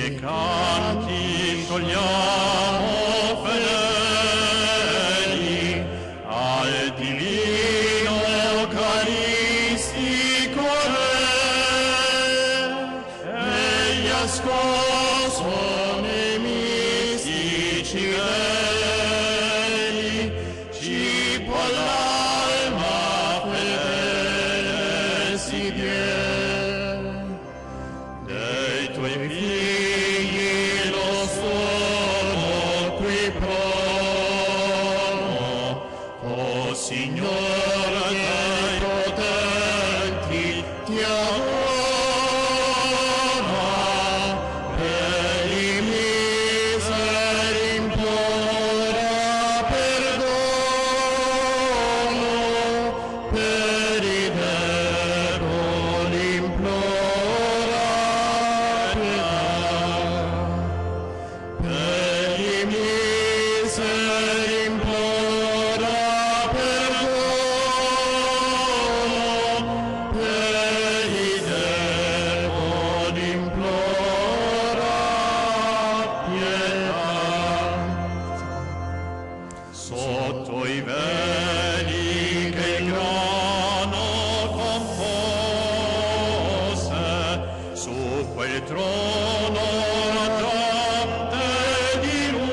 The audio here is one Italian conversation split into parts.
miei canti togliamo fedeli al divino caristico Re, egli ha scosso nei mistici veli, cibo all'alma fedele si diede. Dei tuoi figli lo sono qui promo, o Signore dei potenti, ti adora, per i miseri implora perdono, per i deboli implora per i miseri implora perdono, per i deboli implora pietà. Sotto i veli che il grano compose, su quel trono radiante di luce,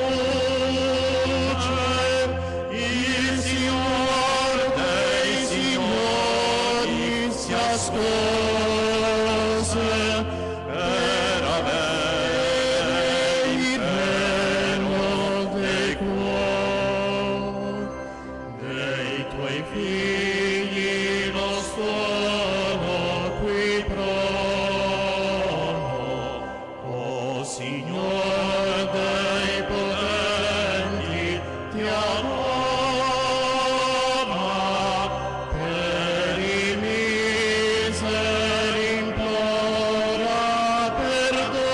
il Signor dei Signori si ascose per avere il regno dei cuori. Dei tuoi figli lo sono qui promo, o Signore dei potenti, ti adora, per i miseri implora perdono,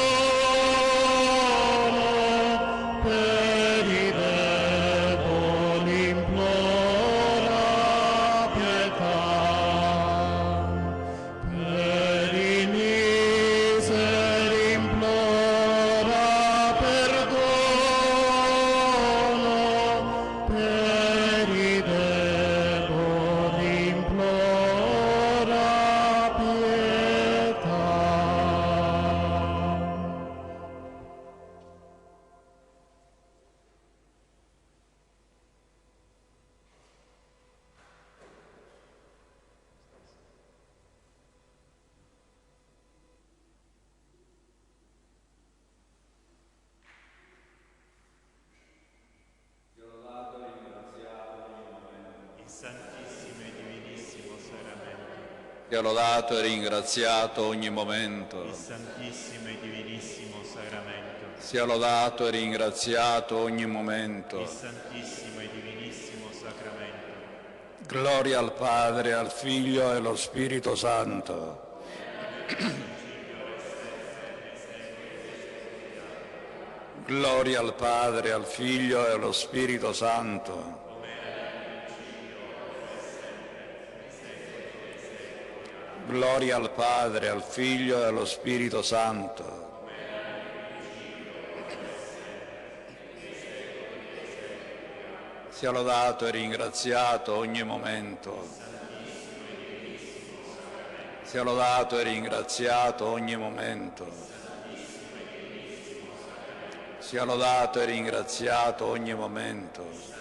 per i deboli implora pietà, per i miseri implora perdono, per i deboli implora pietà. Il Santissimo e Divinissimo Sacramento. Sia lodato e ringraziato ogni momento. Il Santissimo e Divinissimo Sacramento. Sia lodato e ringraziato ogni momento. Il Santissimo e Divinissimo Sacramento. Gloria al Padre, al Figlio e allo Spirito Santo. Gloria al Padre, al Figlio e allo Spirito Santo. Gloria al Padre, al Figlio e allo Spirito Santo. Sia lodato e ringraziato ogni momento. Sia lodato e ringraziato ogni momento. Sia lodato e ringraziato ogni momento.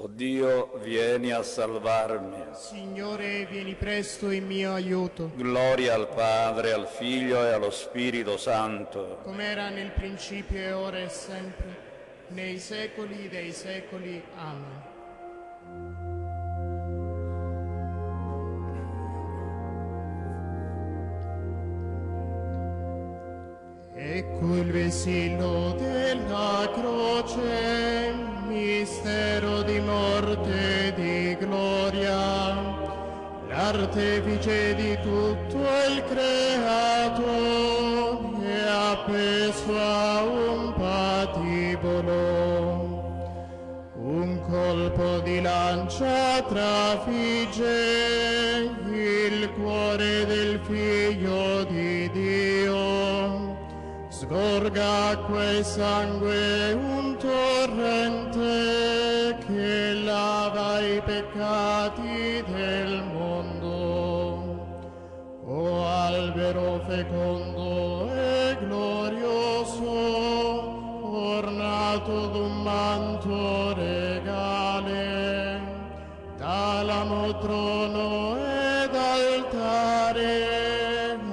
O Dio, vieni a salvarmi. Signore, vieni presto in mio aiuto. Gloria al Padre, al Figlio e allo Spirito Santo. Come era nel principio e ora e sempre, nei secoli dei secoli. Amen. Ecco il vessillo della croce, mistero di morte e di gloria, l'artefice di tutto il creato è appeso a un patibolo. Un colpo di lancia trafigge il cuore del Figlio di Dio. Sgorga acqua e sangue un torrente che lava i peccati del mondo. O albero fecondo e glorioso, ornato d'un manto regale, talamo, trono ed altare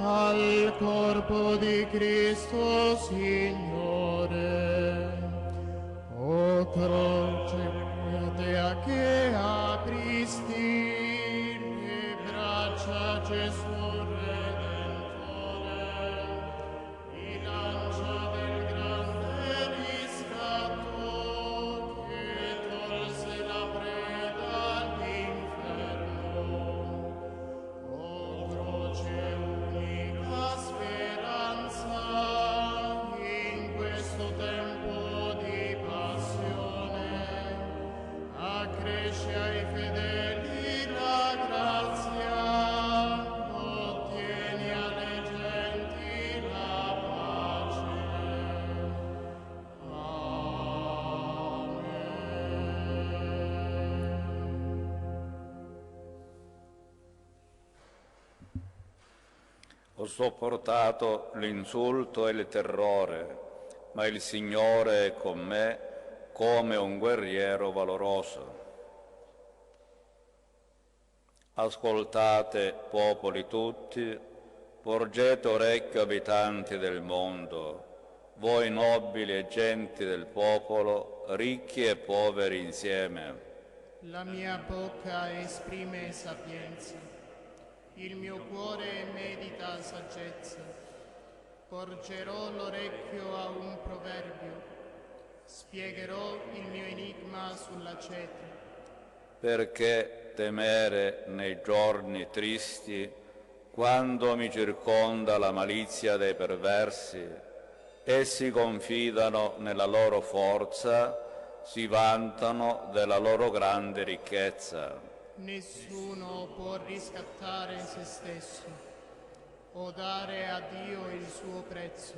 al corpo di Cristo Signore. O croce tea che apristi le braccia a Gesù Redentore, di lancia del grande riscatto che tolse la preda all'inferno. O croce unica speranza in questo tempo di passione, accresce ai fedeli la grazia, ottieni alle genti la pace. Ho sopportato l'insulto e il terrore, ma il Signore è con me come un guerriero valoroso. Ascoltate, popoli tutti, porgete orecchio, abitanti del mondo, voi nobili e genti del popolo, ricchi e poveri insieme. La mia bocca esprime sapienza, il mio cuore medita saggezza. Porgerò l'orecchio a un proverbio, spiegherò il mio enigma sulla cetra. Perché temere nei giorni tristi, quando mi circonda la malizia dei perversi? Essi confidano nella loro forza, si vantano della loro grande ricchezza. Nessuno può riscattare se stesso o dare a Dio il suo prezzo.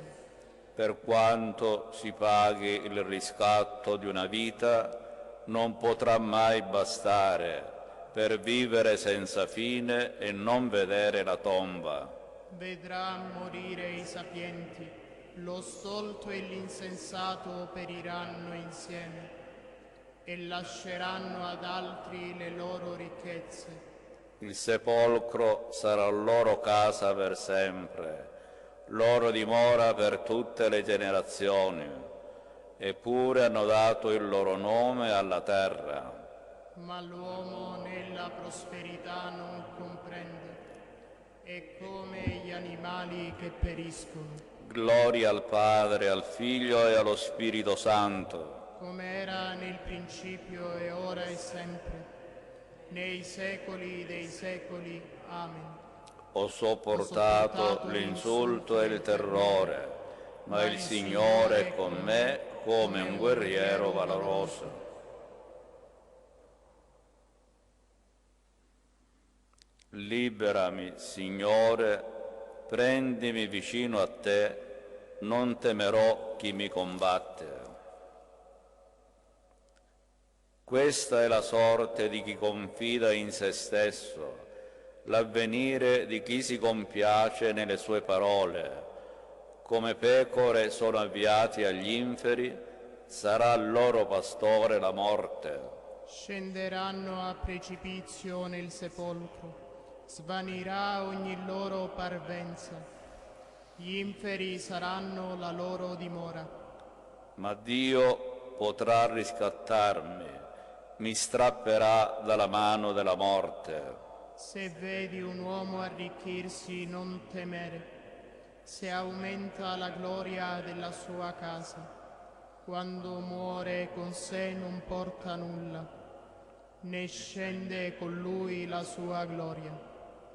Per quanto si paghi il riscatto di una vita, non potrà mai bastare per vivere senza fine e non vedere la tomba. Vedrà morire i sapienti, lo stolto e l'insensato periranno insieme e lasceranno ad altri le loro ricchezze. Il sepolcro sarà loro casa per sempre, loro dimora per tutte le generazioni, eppure hanno dato il loro nome alla terra. Ma l'uomo nella prosperità non comprende, è come gli animali che periscono. Gloria al Padre, al Figlio e allo Spirito Santo, come era nel principio e ora e sempre, nei secoli dei secoli. Amen. Ho sopportato l'insulto e il terrore, ma il Signore è con me come un guerriero valoroso. Liberami, Signore, prendimi vicino a te, non temerò chi mi combatte. Questa è la sorte di chi confida in se stesso, l'avvenire di chi si compiace nelle sue parole. Come pecore sono avviati agli inferi, sarà il loro pastore la morte. Scenderanno a precipizio nel sepolcro, svanirà ogni loro parvenza. Gli inferi saranno la loro dimora. Ma Dio potrà riscattarmi, mi strapperà dalla mano della morte. Se vedi un uomo arricchirsi, non temere. Se aumenta la gloria della sua casa, quando muore con sé non porta nulla, né scende con lui la sua gloria.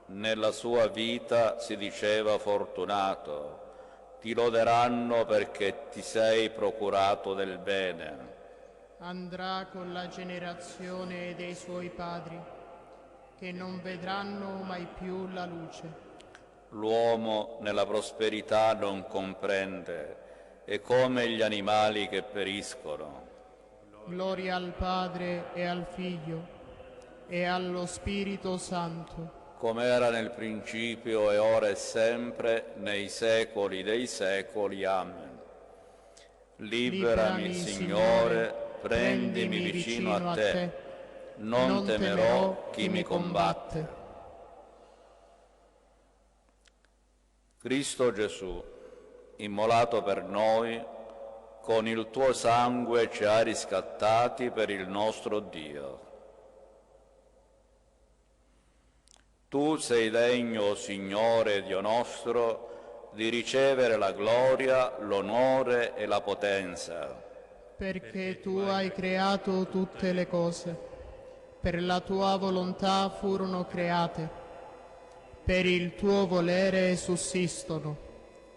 Nella sua vita si diceva fortunato, ti loderanno perché ti sei procurato del bene. Andrà con la generazione dei suoi padri, che non vedranno mai più la luce. L'uomo nella prosperità non comprende, è come gli animali che periscono. Gloria al Padre e al Figlio e allo Spirito Santo, come era nel principio e ora e sempre, nei secoli dei secoli. Amen. Liberami, Signore, prendimi vicino a te, non temerò chi mi combatte. Cristo Gesù, immolato per noi, con il tuo sangue ci ha riscattati per il nostro Dio. Tu sei degno, Signore Dio nostro, di ricevere la gloria, l'onore e la potenza. perché tu hai creato tutte le cose. Per la tua volontà furono create. Per il tuo volere sussistono.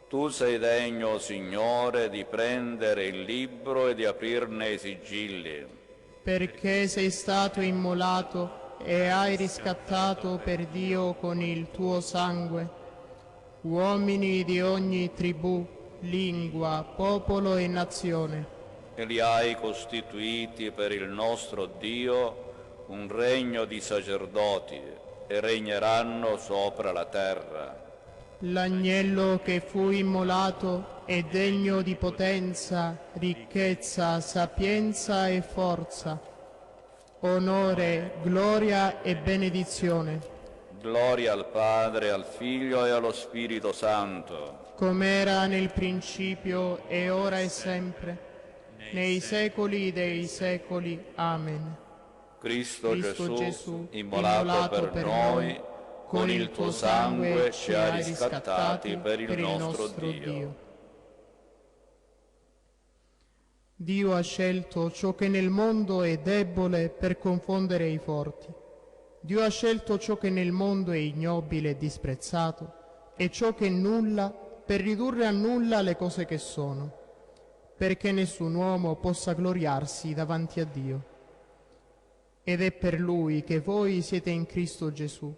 Tu sei degno, Signore, di prendere il libro e di aprirne i sigilli. Perché sei stato immolato e hai riscattato per Dio con il tuo sangue uomini di ogni tribù, lingua, popolo e nazione. E li hai costituiti per il nostro Dio un regno di sacerdoti e regneranno sopra la terra. L'agnello che fu immolato è degno di potenza, ricchezza, sapienza e forza, onore, gloria e benedizione, Gloria al Padre, al Figlio e allo Spirito Santo, come era nel principio e ora e sempre, nei secoli dei secoli. Amen. Cristo Gesù, Gesù, immolato per noi, con il tuo sangue ci ha riscattati per il nostro Dio. Dio ha scelto ciò che nel mondo è debole per confondere i forti. Dio ha scelto ciò che nel mondo è ignobile e disprezzato, e ciò che è nulla per ridurre a nulla le cose che sono, perché nessun uomo possa gloriarsi davanti a Dio. Ed è per Lui che voi siete in Cristo Gesù,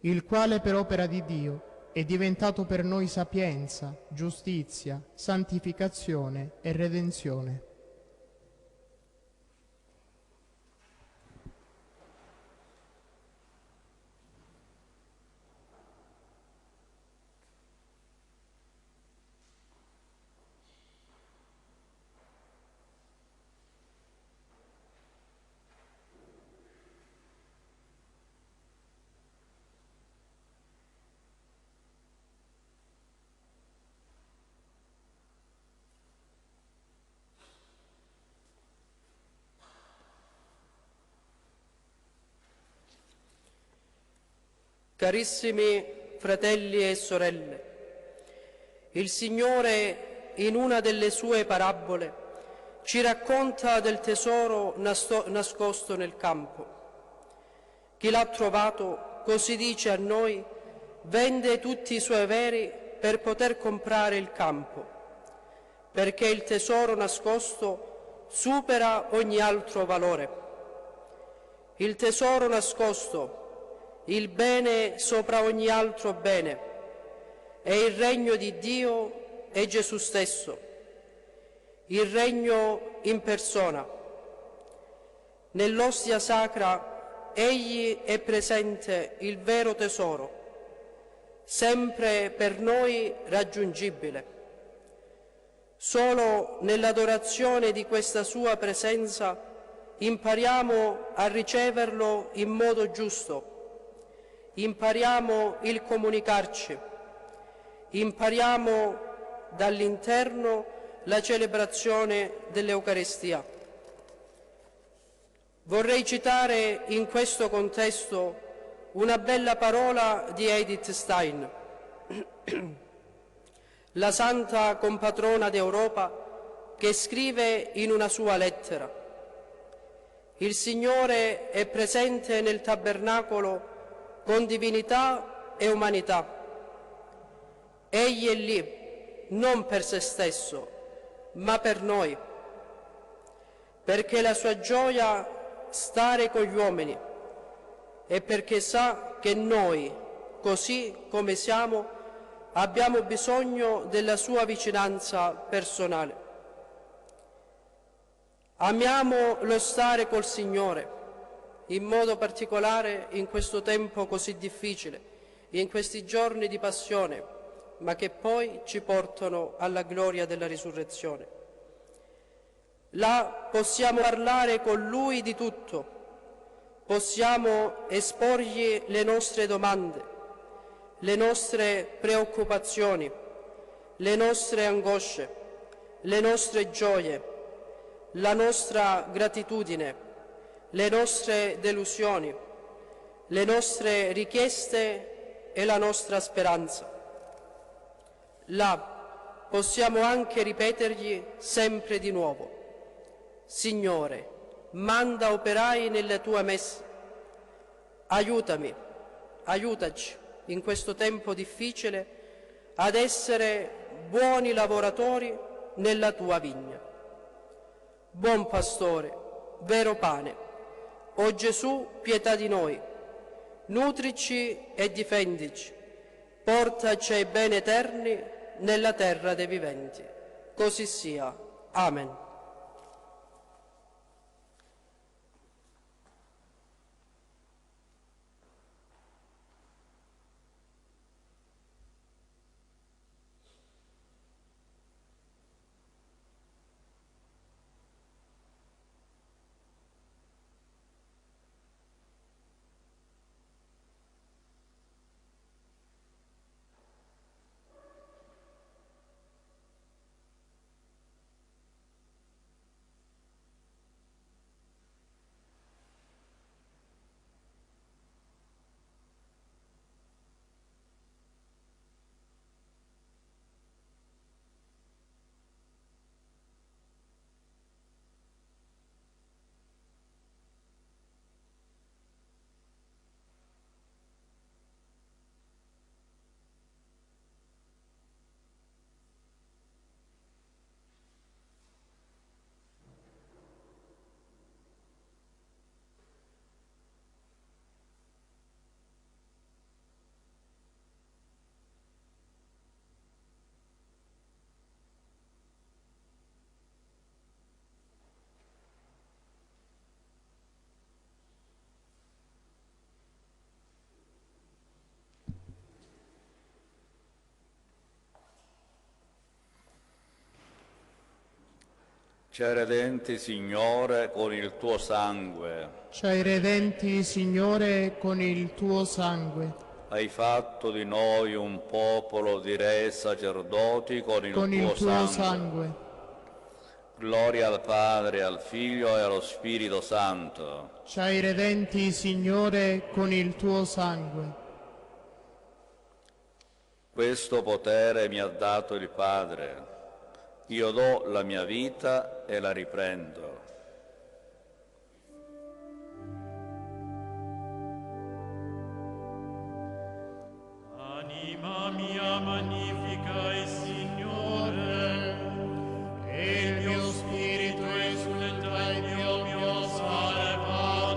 il quale per opera di Dio è diventato per noi sapienza, giustizia, santificazione e redenzione. Carissimi fratelli e sorelle, il Signore in una delle sue parabole ci racconta del tesoro nascosto nel campo. Chi l'ha trovato, così dice a noi, vende tutti i suoi averi per poter comprare il campo, perché il tesoro nascosto supera ogni altro valore. Il tesoro nascosto, il bene sopra ogni altro bene, è il regno di Dio e Gesù stesso, il regno in persona. Nell'ostia sacra Egli è presente il vero tesoro, sempre per noi raggiungibile. Solo nell'adorazione di questa sua presenza impariamo a riceverlo in modo giusto, impariamo il comunicarci, impariamo dall'interno la celebrazione dell'Eucaristia. Vorrei citare in questo contesto una bella parola di Edith Stein, la santa compatrona d'Europa, che scrive in una sua lettera: «Il Signore è presente nel tabernacolo con divinità e umanità. Egli è lì non per se stesso, ma per noi, perché la sua gioia stare con gli uomini e perché sa che noi, così come siamo, abbiamo bisogno della sua vicinanza personale. Amiamo lo stare col Signore, in modo particolare in questo tempo così difficile, in questi giorni di passione, ma che poi ci portano alla gloria della risurrezione. Là possiamo parlare con Lui di tutto, possiamo esporgli le nostre domande, le nostre preoccupazioni, le nostre angosce, le nostre gioie, la nostra gratitudine, le nostre delusioni, le nostre richieste e la nostra speranza. Là possiamo anche ripetergli sempre di nuovo: Signore, manda operai nella tua messe, aiutami, aiutaci in questo tempo difficile ad essere buoni lavoratori nella tua vigna. Buon pastore, vero pane, o Gesù, pietà di noi, nutrici e difendici, portaci ai beni eterni nella terra dei viventi. Così sia. Amen. Ci hai redenti, Signore, con il tuo sangue. Ci hai redenti, Signore, con il tuo sangue. Hai fatto di noi un popolo di re sacerdoti con il tuo sangue. Gloria al Padre, al Figlio e allo Spirito Santo. Ci hai redenti, Signore, con il tuo sangue. Questo potere mi ha dato il Padre. Io do la mia vita e la riprendo. Anima mia magnifica il Signore, e il mio spirito esulta in Dio mio Salvatore,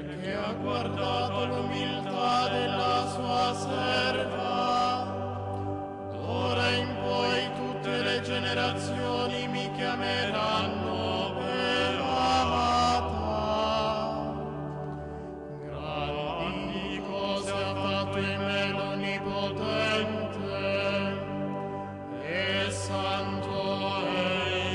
perché ha guardato l'umiltà della sua serva. D'ora in poi tutte le generazioni mi chiameranno beata. Grandi cose ha fatto in me l'Onnipotente, e santo è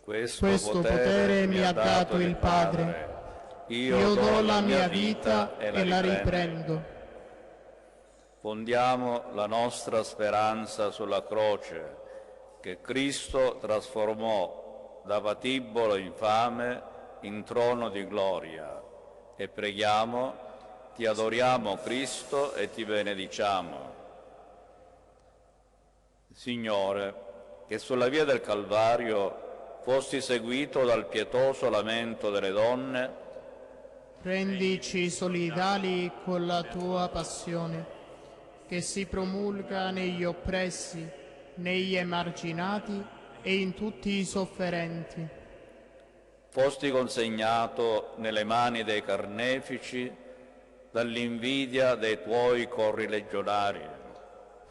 Questo potere mi ha dato il Padre. Io do la mia vita e la riprendo. Fondiamo la nostra speranza sulla croce, che Cristo trasformò da patibolo infame in trono di gloria. E preghiamo, ti adoriamo Cristo e ti benediciamo. Signore, che sulla via del Calvario fosti seguito dal pietoso lamento delle donne, rendici solidali con la tua passione, che si promulga negli oppressi, negli emarginati e in tutti i sofferenti. fosti consegnato nelle mani dei carnefici dall'invidia dei tuoi correligionari.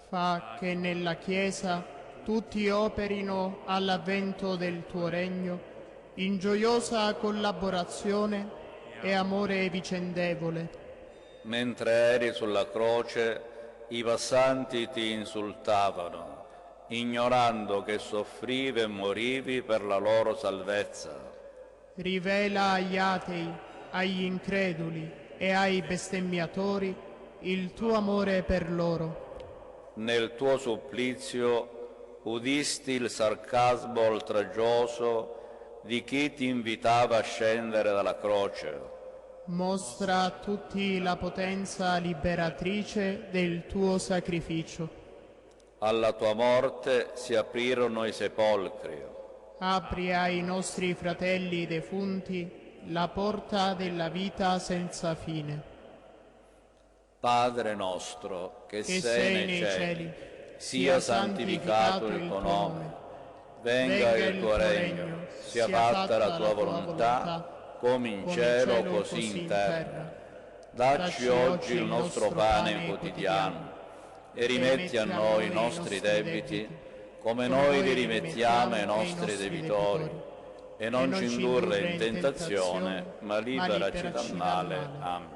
Fa che nella Chiesa tutti operino all'avvento del tuo regno in gioiosa collaborazione e amore vicendevole. Mentre eri sulla croce, i passanti ti insultavano, ignorando che soffrivi e morivi per la loro salvezza. Rivela agli atei, agli increduli e ai bestemmiatori il tuo amore per loro. Nel tuo supplizio udisti il sarcasmo oltraggioso di chi ti invitava a scendere dalla croce. Mostra a tutti la potenza liberatrice del tuo sacrificio. Alla tua morte si aprirono i sepolcri. Apri ai nostri fratelli defunti la porta della vita senza fine. Padre nostro, che sei nei cieli, sia santificato il tuo nome. Venga il tuo regno, sia fatta la tua volontà, come in cielo così in terra. Dacci oggi il nostro pane quotidiano e rimetti a noi i nostri debiti, come noi li rimettiamo ai nostri debitori. E non ci indurre in tentazione, ma liberaci dal male. Amen.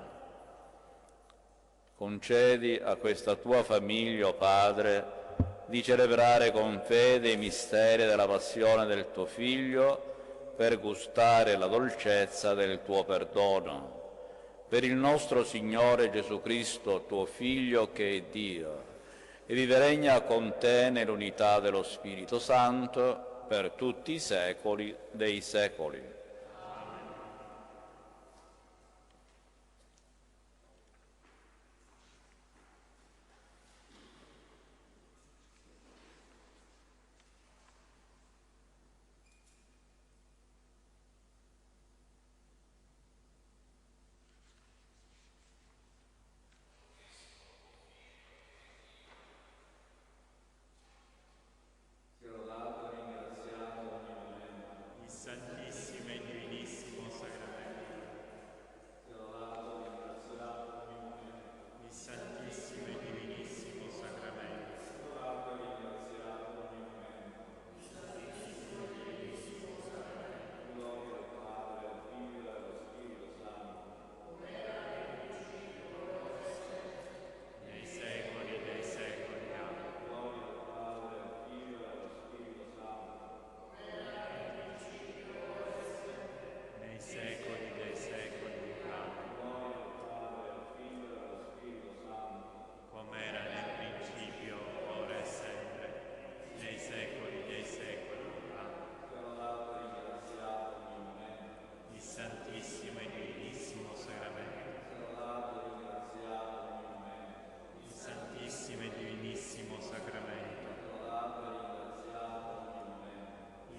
Concedi a questa tua famiglia, o Padre, di celebrare con fede i misteri della passione del tuo Figlio, per gustare la dolcezza del tuo perdono. Per il nostro Signore Gesù Cristo, tuo Figlio, che è Dio, e vive e regna con te nell'unità dello Spirito Santo, per tutti i secoli dei secoli.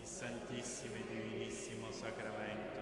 Santissimo e Divinissimo Sacramento.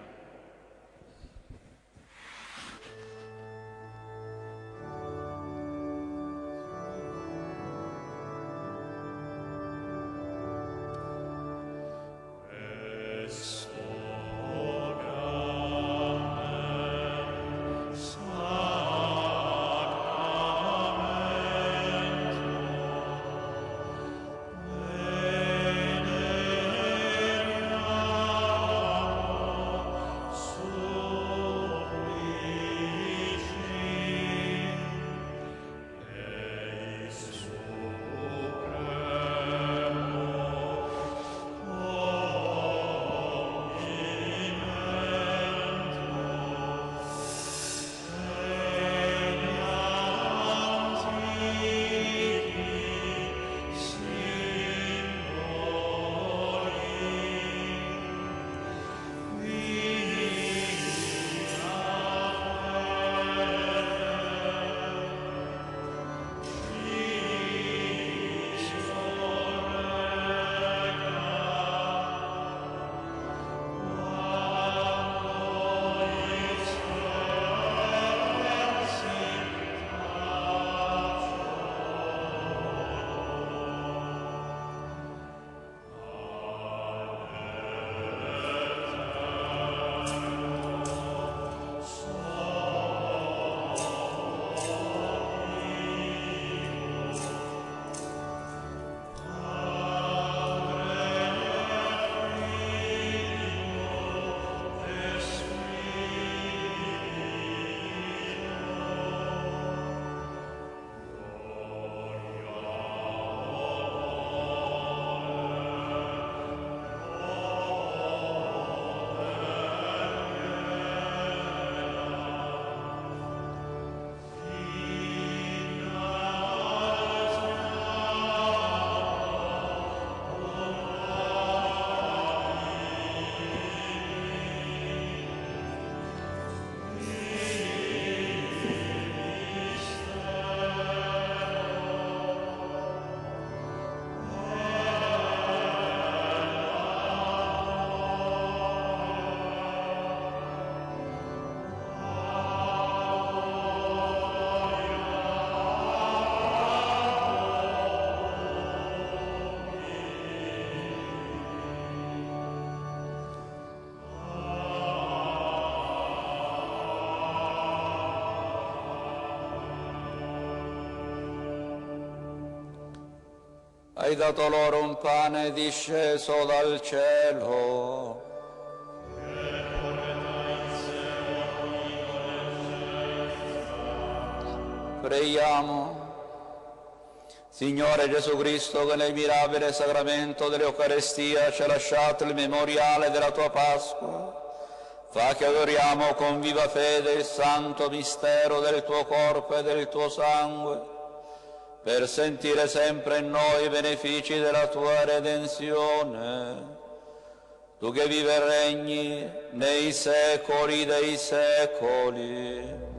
hai dato loro un pane disceso dal cielo. Preghiamo. Signore Gesù Cristo, che nel mirabile sacramento dell'Eucarestia ci ha lasciato il memoriale della tua Pasqua, fa che adoriamo con viva fede il santo mistero del tuo corpo e del tuo sangue, per sentire sempre in noi i benefici della tua redenzione. Tu che vivi e regni nei secoli dei secoli.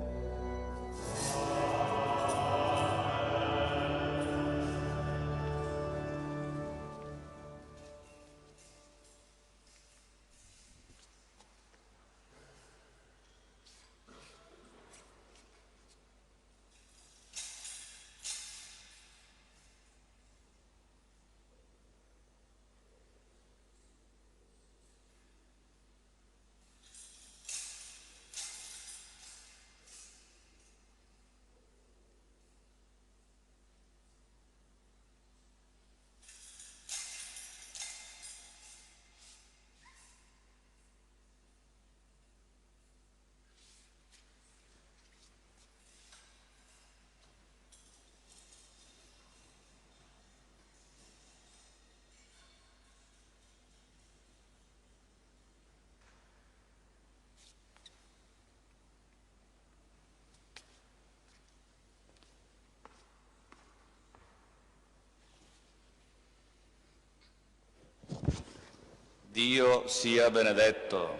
Dio sia benedetto.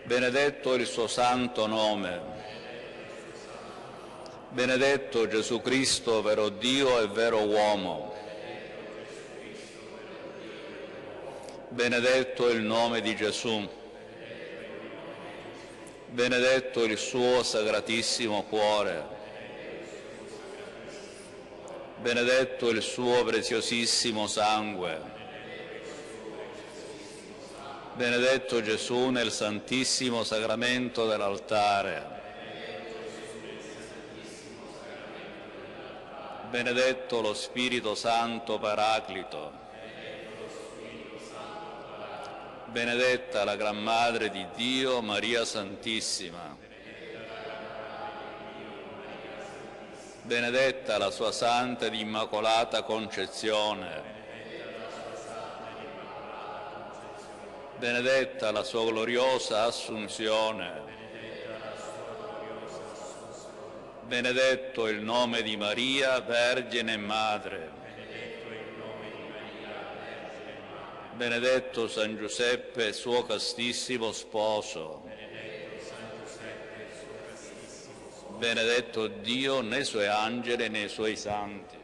Benedetto il suo santo nome. Benedetto Gesù Cristo, vero Dio e vero uomo. Benedetto il nome di Gesù. Benedetto il suo sacratissimo cuore. Benedetto il suo preziosissimo sangue. Benedetto Gesù nel santissimo sacramento dell'altare. Benedetto lo Spirito Santo Paraclito. Benedetta la Gran Madre di Dio, Maria Santissima. Benedetta la sua Santa ed Immacolata Concezione. Benedetta la sua gloriosa Assunzione. Benedetto il nome di Maria, Vergine e Madre. Benedetto San Giuseppe, suo castissimo sposo. Benedetto Dio nei suoi angeli e nei suoi santi.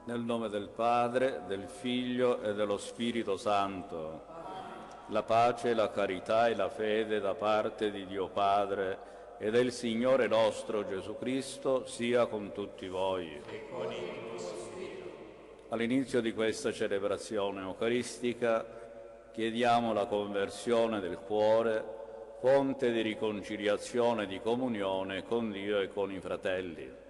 Nel nome del Padre, del Figlio e dello Spirito Santo, la pace, la carità e la fede da parte di Dio Padre e del Signore nostro Gesù Cristo sia con tutti voi. E con il tuo spirito. All'inizio di questa celebrazione eucaristica chiediamo la conversione del cuore, fonte di riconciliazione e di comunione con Dio e con i fratelli.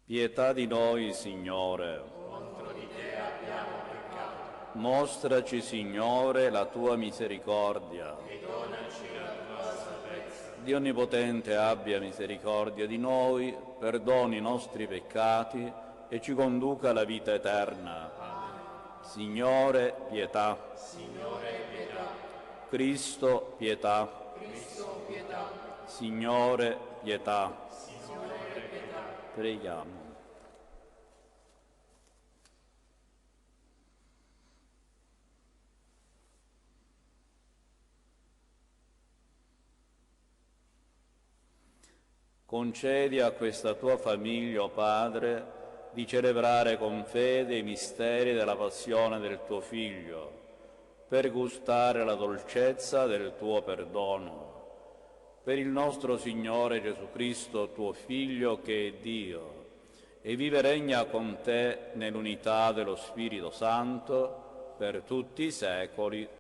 Pietà di noi, Signore. Contro di te abbiamo peccato. Mostraci, Signore, la tua misericordia. E donaci la tua salvezza. Dio Onnipotente abbia misericordia di noi, perdoni i nostri peccati e ci conduca alla vita eterna. Amen. Signore, pietà. Signore, pietà. Cristo, pietà. Cristo, pietà. Signore, pietà. Signore, pietà. Preghiamo. Concedi a questa tua famiglia, o Padre, di celebrare con fede i misteri della passione del tuo Figlio, per gustare la dolcezza del tuo perdono. Per il nostro Signore Gesù Cristo, tuo Figlio, che è Dio, e vive e regna con te nell'unità dello Spirito Santo, per tutti i secoli.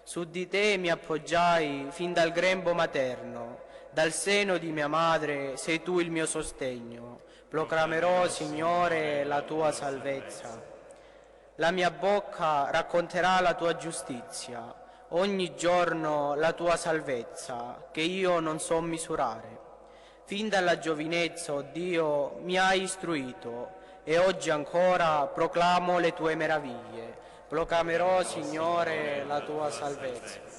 Su di te mi appoggiai fin dal grembo materno, dal seno di mia madre sei tu il mio sostegno. Proclamerò, Signore, la tua salvezza. La mia bocca racconterà la tua giustizia, ogni giorno la tua salvezza, che io non so misurare. Fin dalla giovinezza, o Dio, mi hai istruito, e oggi ancora proclamo le tue meraviglie. Proclamerò, Signore, la tua salvezza.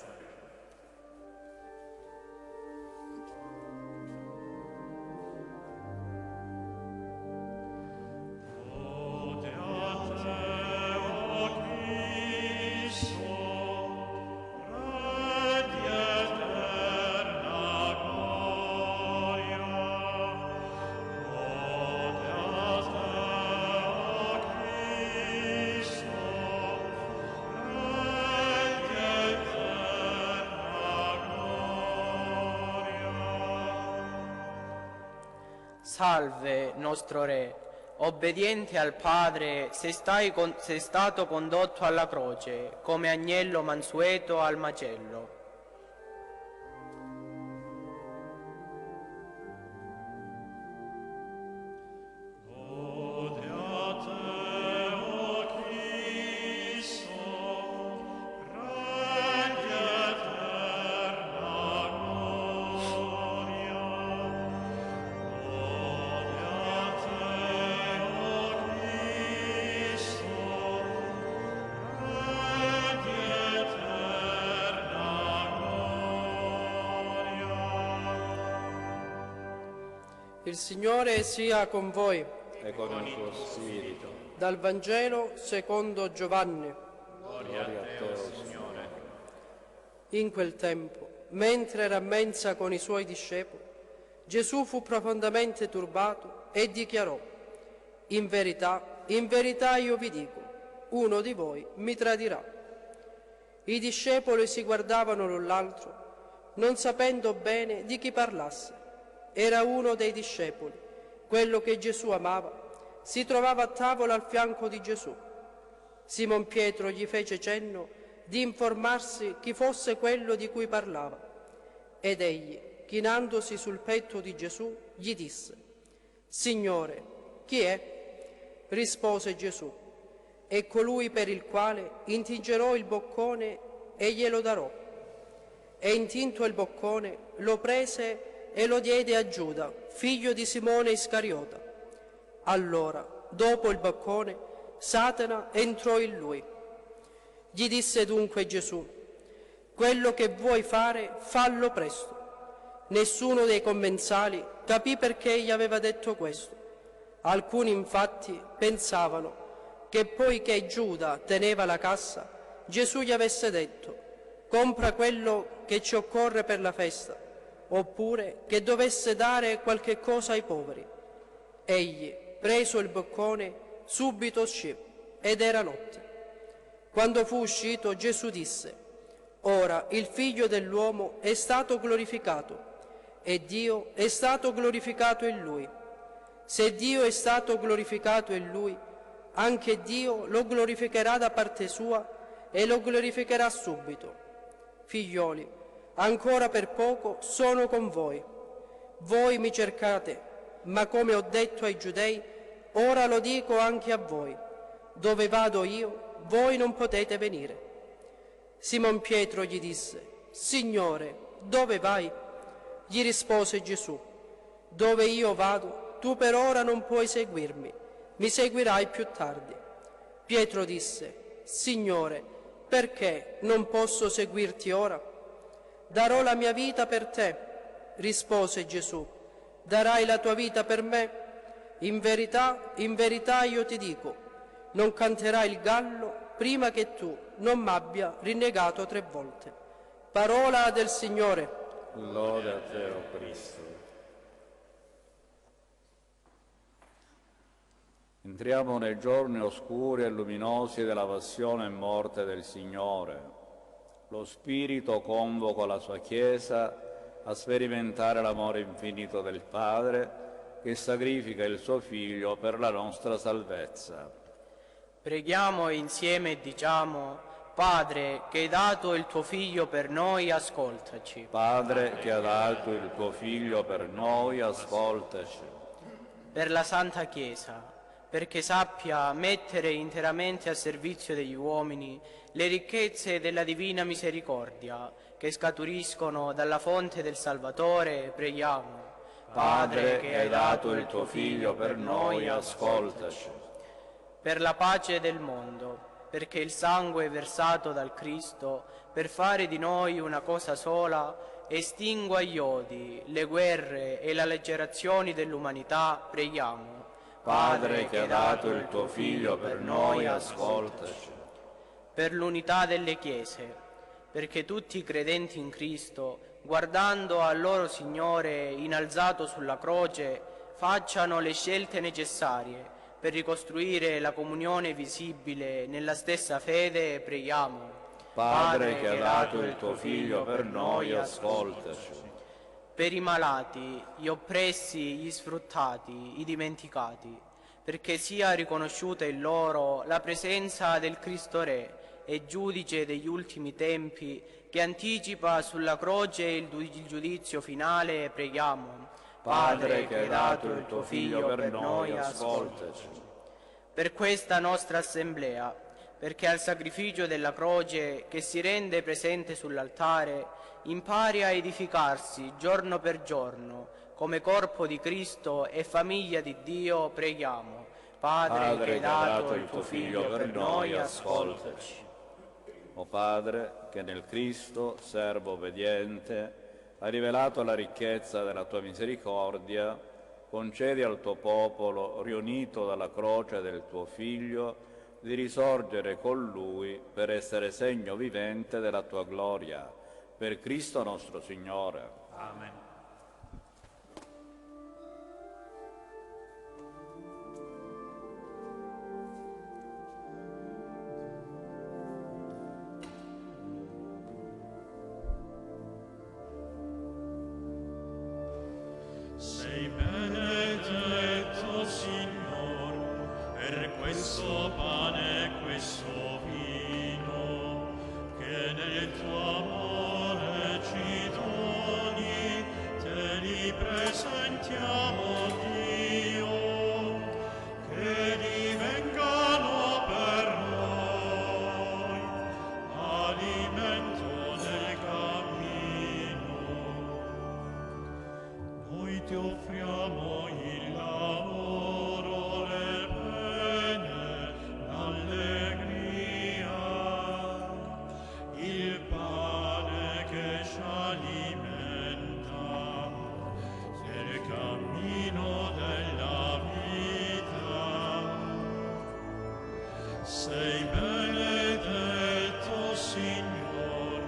Salve, nostro Re, obbediente al Padre, sei stato condotto alla croce, come agnello mansueto al macello. Il Signore sia con voi. E con il tuo spirito. Dal Vangelo secondo Giovanni. Gloria a te, Signore. In quel tempo, mentre era a mensa con i suoi discepoli, Gesù fu profondamente turbato e dichiarò: in verità io vi dico, uno di voi mi tradirà. I discepoli si guardavano l'un l'altro, non sapendo bene di chi parlasse. Era uno dei discepoli, quello che Gesù amava, si trovava a tavola al fianco di Gesù. Simon Pietro gli fece cenno di informarsi chi fosse quello di cui parlava. Ed egli, chinandosi sul petto di Gesù, gli disse: Signore, chi è? Rispose Gesù: è colui per il quale intingerò il boccone e glielo darò. E intinto il boccone, lo prese e lo diede a Giuda, figlio di Simone Iscariota. Allora, dopo il boccone, Satana entrò in lui. Gli disse dunque Gesù: quello che vuoi fare, fallo presto. Nessuno dei commensali capì perché gli aveva detto questo. Alcuni infatti pensavano che poiché Giuda teneva la cassa, Gesù gli avesse detto: compra quello che ci occorre per la festa, oppure che dovesse dare qualche cosa ai poveri. Egli, preso il boccone, subito uscì, ed era notte. Quando fu uscito, Gesù disse: ora il Figlio dell'uomo è stato glorificato, e Dio è stato glorificato in lui. Se Dio è stato glorificato in lui, anche Dio lo glorificherà da parte sua e lo glorificherà subito. Figlioli, ancora per poco sono con voi. Voi mi cercate, ma come ho detto ai Giudei, ora lo dico anche a voi: dove vado io, voi non potete venire. Simon Pietro gli disse: Signore, dove vai? Gli rispose Gesù: dove io vado, tu per ora non puoi seguirmi, mi seguirai più tardi. Pietro disse: Signore, perché non posso seguirti ora? Darò la mia vita per te. Rispose Gesù: darai la tua vita per me? In verità io ti dico, non canterà il gallo prima che tu non m'abbia rinnegato 3 volte. Parola del Signore. Lode a te, o Cristo. Entriamo nei giorni oscuri e luminosi della passione e morte del Signore. Lo Spirito convoca la sua Chiesa a sperimentare l'amore infinito del Padre che sacrifica il suo Figlio per la nostra salvezza. Preghiamo insieme e diciamo: Padre, che hai dato il tuo Figlio per noi, ascoltaci. Padre, che ha dato il tuo Figlio per noi, ascoltaci. Per la Santa Chiesa, perché sappia mettere interamente a servizio degli uomini le ricchezze della divina misericordia che scaturiscono dalla fonte del Salvatore, preghiamo. Padre, che hai dato il tuo Figlio per noi, ascoltaci. Per la pace del mondo, perché il sangue versato dal Cristo per fare di noi una cosa sola estingua gli odi, le guerre e le lacerazioni dell'umanità, preghiamo. Padre, che hai dato il tuo Figlio per noi, ascoltaci. Per l'unità delle Chiese, perché tutti i credenti in Cristo, guardando al loro Signore innalzato sulla croce, facciano le scelte necessarie per ricostruire la comunione visibile nella stessa fede, preghiamo. Padre, che hai dato il tuo Figlio per noi, ascoltaci. Per i malati, gli oppressi, gli sfruttati, i dimenticati, perché sia riconosciuta in loro la presenza del Cristo Re e giudice degli ultimi tempi, che anticipa sulla croce il giudizio finale, preghiamo. Padre, che hai dato il tuo Figlio per noi, ascoltaci. Per questa nostra assemblea, perché al sacrificio della croce che si rende presente sull'altare, impari a edificarsi giorno per giorno, come corpo di Cristo e famiglia di Dio, preghiamo. Padre, che hai dato il tuo Figlio per noi, ascoltaci. O Padre, che nel Cristo, servo obbediente, hai rivelato la ricchezza della tua misericordia, concedi al tuo popolo, riunito dalla croce del tuo Figlio, di risorgere con Lui per essere segno vivente della tua gloria. Per Cristo nostro Signore. Amen. Sei benedetto, Signor, per questo pane e questo vino, che nel tuo amore ci doni, te li presentiamo, Dio, che divengano per noi alimento del cammino. Noi ti offriamo il lavoro, le pene, l'allegria, il pane che ci alimenta nel cammino della vita. Sei benedetto, Signor,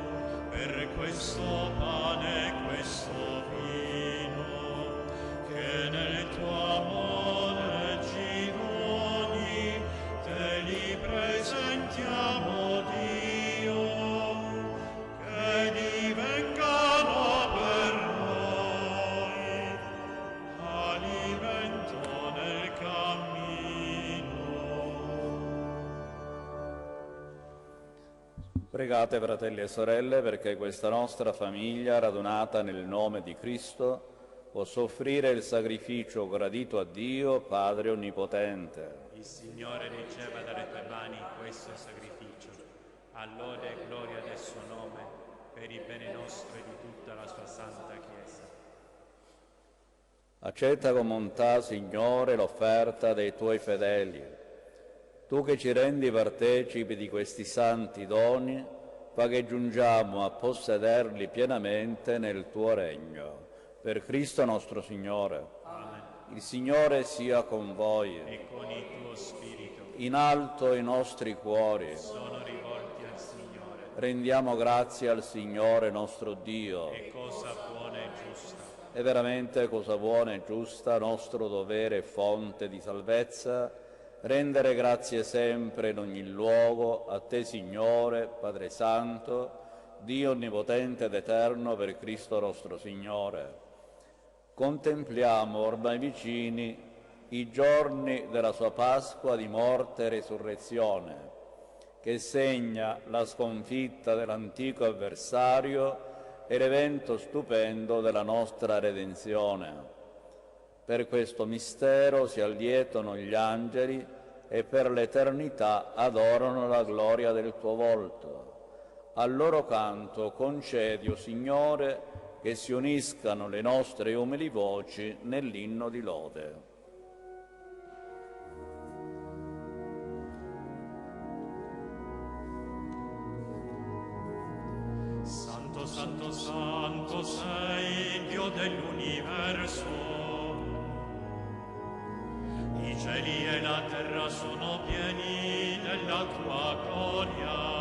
per questo pane e questo vino, che nel tuo amore ci doni, te li presentiamo, Dio, che divengano per noi alimento nel cammino. Pregate, fratelli e sorelle, perché questa nostra famiglia, radunata nel nome di Cristo, possa offrire il sacrificio gradito a Dio, Padre Onnipotente. Il Signore riceva dalle tue mani questo sacrificio, a lode e gloria del suo nome, per il bene nostro e di tutta la sua santa Chiesa. Accetta con bontà, Signore, l'offerta dei tuoi fedeli. Tu che ci rendi partecipi di questi santi doni, fa che giungiamo a possederli pienamente nel tuo regno. Per Cristo nostro Signore. Amen. Il Signore sia con voi. E con il tuo spirito In alto i nostri cuori. sono rivolti al Signore. Rendiamo grazie al Signore nostro Dio. È cosa buona e giusta. È veramente cosa buona e giusta, nostro dovere e fonte di salvezza, rendere grazie sempre in ogni luogo a te, Signore, Padre Santo, Dio onnipotente ed eterno, per Cristo nostro Signore. Contempliamo ormai vicini i giorni della sua Pasqua di morte e resurrezione che segna la sconfitta dell'antico avversario e l'evento stupendo della nostra redenzione. Per questo mistero si allietano gli angeli e per l'eternità adorano la gloria del tuo volto. Al loro canto concedi, o Signore, che si uniscano le nostre umili voci nell'inno di lode. Santo, santo, santo sei, Dio dell'universo. I cieli e la terra sono pieni della tua gloria.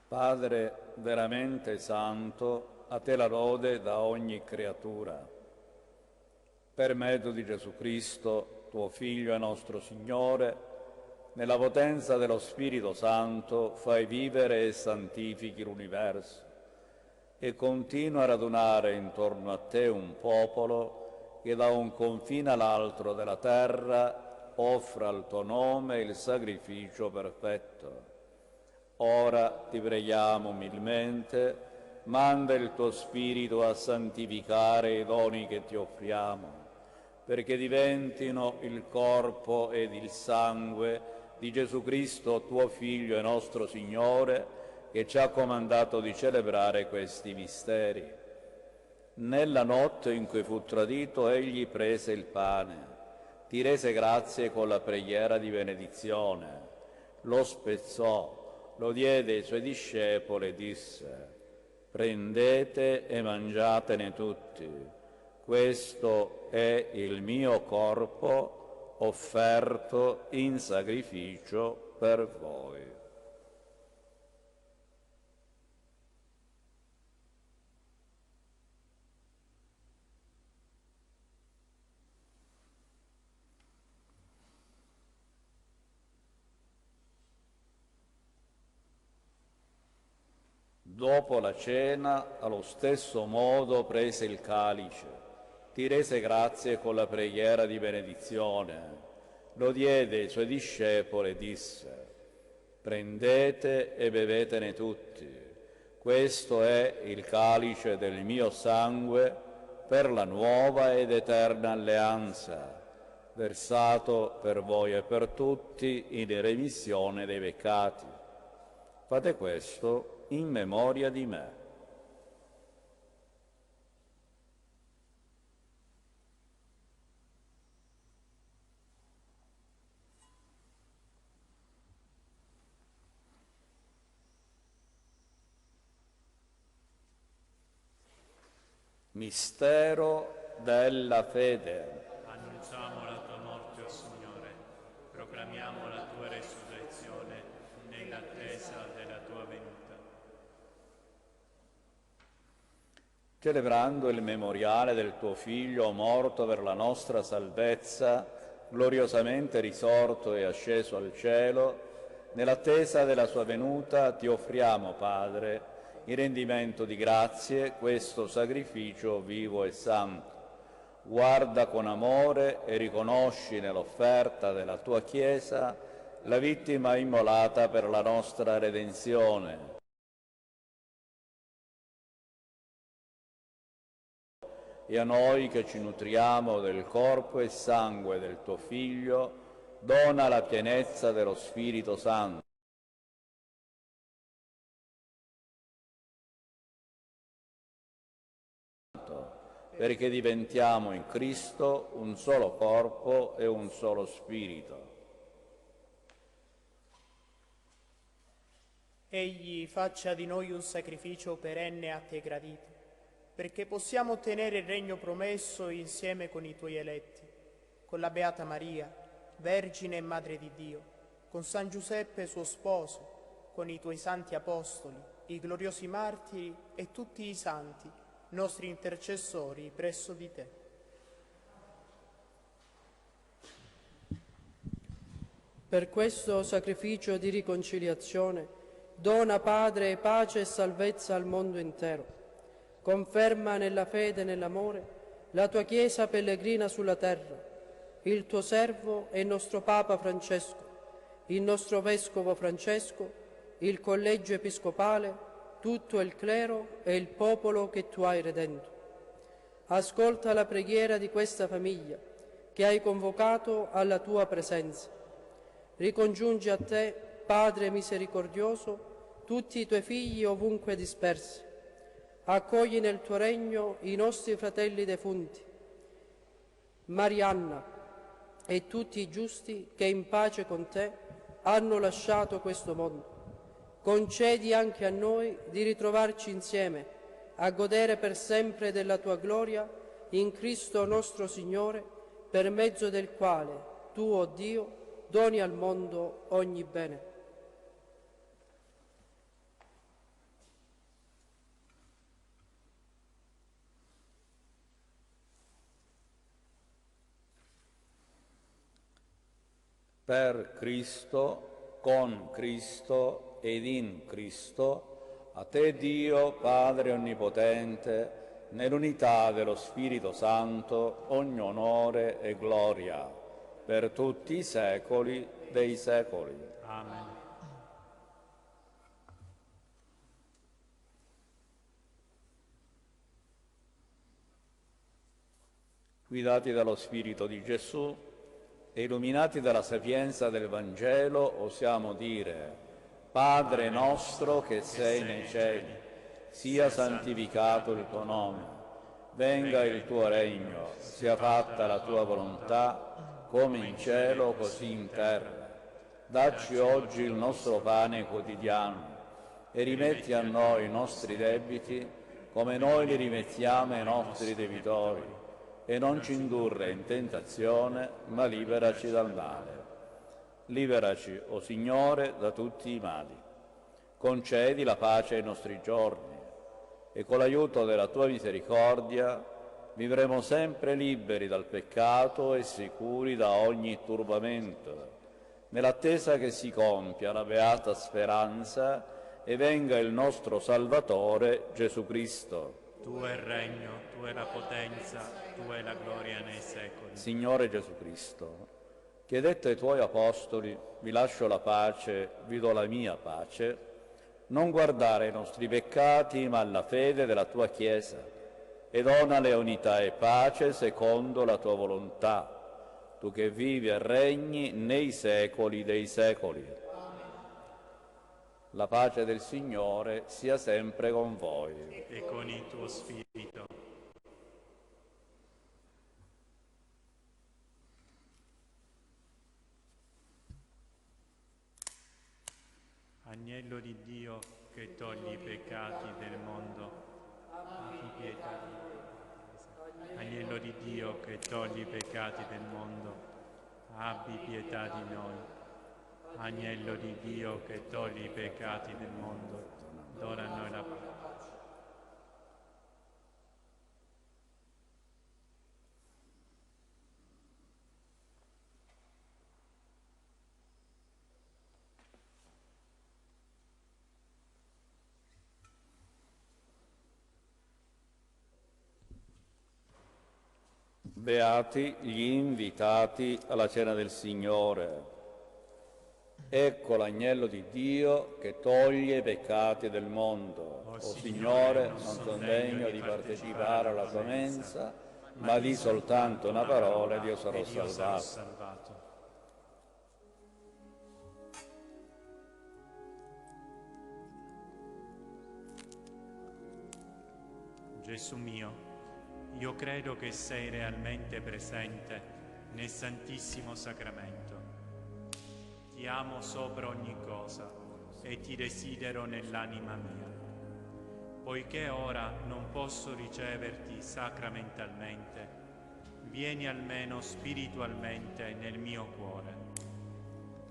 Padre veramente santo, a te la lode da ogni creatura. Per mezzo di Gesù Cristo, tuo Figlio e nostro Signore, nella potenza dello Spirito Santo fai vivere e santifichi l'universo e continua a radunare intorno a te un popolo che da un confine all'altro della terra offra al tuo nome il sacrificio perfetto. Ora ti preghiamo umilmente, manda il tuo Spirito a santificare i doni che ti offriamo, perché diventino il corpo ed il sangue di Gesù Cristo, tuo Figlio e nostro Signore, che ci ha comandato di celebrare questi misteri. Nella notte in cui fu tradito, egli prese il pane, ti rese grazie con la preghiera di benedizione, lo spezzò, lo diede ai suoi discepoli e disse: prendete e mangiatene tutti, questo è il mio corpo offerto in sacrificio per voi. Dopo la cena, allo stesso modo prese il calice, ti rese grazie con la preghiera di benedizione, lo diede ai suoi discepoli e disse: prendete e bevetene tutti, questo è il calice del mio sangue per la nuova ed eterna alleanza, versato per voi e per tutti in remissione dei peccati. Fate questo in memoria di me. Mistero della fede. Annunciamo la tua morte, o Signore, proclamiamo la tua resurrezione nell'attesa della tua venuta. Celebrando il memoriale del tuo Figlio morto per la nostra salvezza, gloriosamente risorto e asceso al cielo, nell'attesa della sua venuta ti offriamo, Padre, in rendimento di grazie questo sacrificio vivo e santo. Guarda con amore e riconosci nell'offerta della tua Chiesa la vittima immolata per la nostra redenzione. E a noi che ci nutriamo del corpo e sangue del tuo Figlio, dona la pienezza dello Spirito Santo. Perché diventiamo in Cristo un solo corpo e un solo spirito. Egli faccia di noi un sacrificio perenne a te gradito, perché possiamo ottenere il regno promesso insieme con i tuoi eletti, con la Beata Maria, Vergine e Madre di Dio, con San Giuseppe suo sposo, con i tuoi santi apostoli, i gloriosi martiri e tutti i santi, nostri intercessori presso di te. Per questo sacrificio di riconciliazione, dona, Padre, pace e salvezza al mondo intero. Conferma nella fede e nell'amore la tua Chiesa pellegrina sulla terra, il tuo servo e nostro Papa Francesco, il nostro Vescovo Francesco, il Collegio Episcopale, tutto il clero e il popolo che tu hai redento. Ascolta la preghiera di questa famiglia che hai convocato alla tua presenza. Ricongiungi a te, Padre misericordioso, tutti i tuoi figli ovunque dispersi. Accogli nel tuo regno i nostri fratelli defunti, Marianna e tutti i giusti che in pace con te hanno lasciato questo mondo. Concedi anche a noi di ritrovarci insieme, a godere per sempre della tua gloria, in Cristo nostro Signore, per mezzo del quale tu, o Dio, doni al mondo ogni bene. Per Cristo, con Cristo ed in Cristo, a te Dio, Padre Onnipotente, nell'unità dello Spirito Santo, ogni onore e gloria, per tutti i secoli dei secoli. Amen. Guidati dallo Spirito di Gesù e illuminati dalla sapienza del Vangelo, osiamo dire: Padre nostro che sei nei cieli, sia santificato il tuo nome, venga il tuo regno, sia fatta la tua volontà, come in cielo così in terra. Dacci oggi il nostro pane quotidiano e rimetti a noi i nostri debiti, come noi li rimettiamo ai nostri debitori, e non ci indurre in tentazione, ma liberaci dal male. Liberaci, o Signore, da tutti i mali. Concedi la pace ai nostri giorni e con l'aiuto della tua misericordia vivremo sempre liberi dal peccato e sicuri da ogni turbamento, nell'attesa che si compia la beata speranza e venga il nostro Salvatore Gesù Cristo. Tu è il regno, tu è la potenza, tu è la gloria nei secoli. Signore Gesù Cristo, che hai detto ai tuoi apostoli: vi lascio la pace, vi do la mia pace, non guardare ai nostri peccati, ma alla fede della tua Chiesa, e donale unità e pace secondo la tua volontà, tu che vivi e regni nei secoli dei secoli. La pace del Signore sia sempre con voi. E con il tuo spirito. Agnello di Dio che togli i peccati del mondo, abbi pietà di noi. Agnello di Dio che togli i peccati del mondo, abbi pietà di noi. Agnello di Dio che togli i peccati del mondo, dona a noi la pace. Beati gli invitati alla cena del Signore. Ecco l'agnello di Dio che toglie i peccati del mondo. O Signore, non sono degno di partecipare alla tua mensa, ma di soltanto una parola ed io sarò salvato. Gesù mio, io credo che sei realmente presente nel Santissimo Sacramento. Ti amo sopra ogni cosa e ti desidero nell'anima mia. Poiché ora non posso riceverti sacramentalmente, vieni almeno spiritualmente nel mio cuore.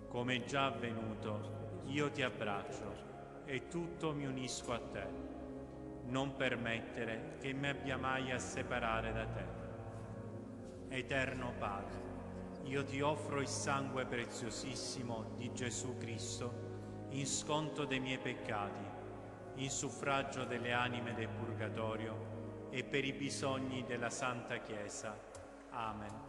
Come già avvenuto, io ti abbraccio e tutto mi unisco a te. Non permettere che mi abbia mai a separare da te. Eterno Padre, io ti offro il sangue preziosissimo di Gesù Cristo in sconto dei miei peccati, in suffragio delle anime del purgatorio e per i bisogni della Santa Chiesa. Amen.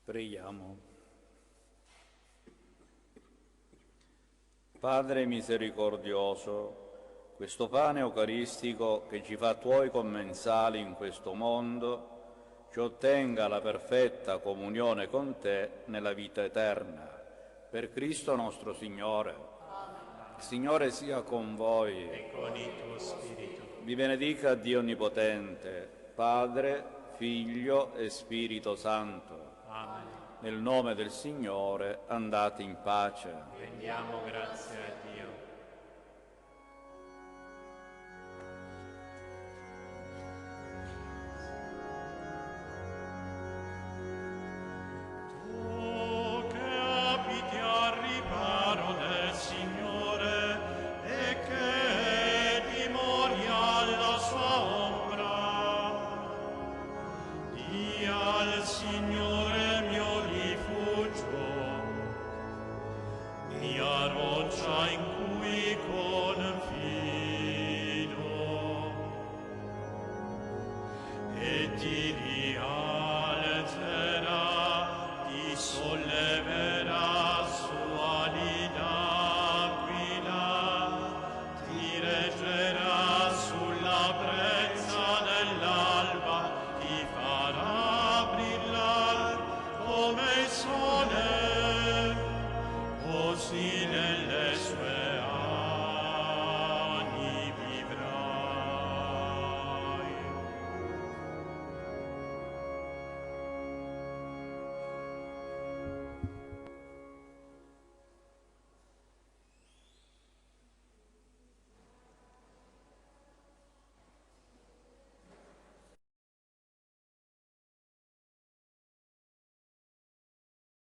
Preghiamo. Padre misericordioso, questo pane eucaristico che ci fa tuoi commensali in questo mondo, ci ottenga la perfetta comunione con te nella vita eterna. Per Cristo nostro Signore. Il Signore sia con voi. E con il tuo spirito. Vi benedica Dio Onnipotente, Padre, Figlio e Spirito Santo. Amen. Nel nome del Signore andate in pace. Rendiamo grazie a Dio. Tu che abiti al riparo del Signore e che dimori alla sua ombra, dia ti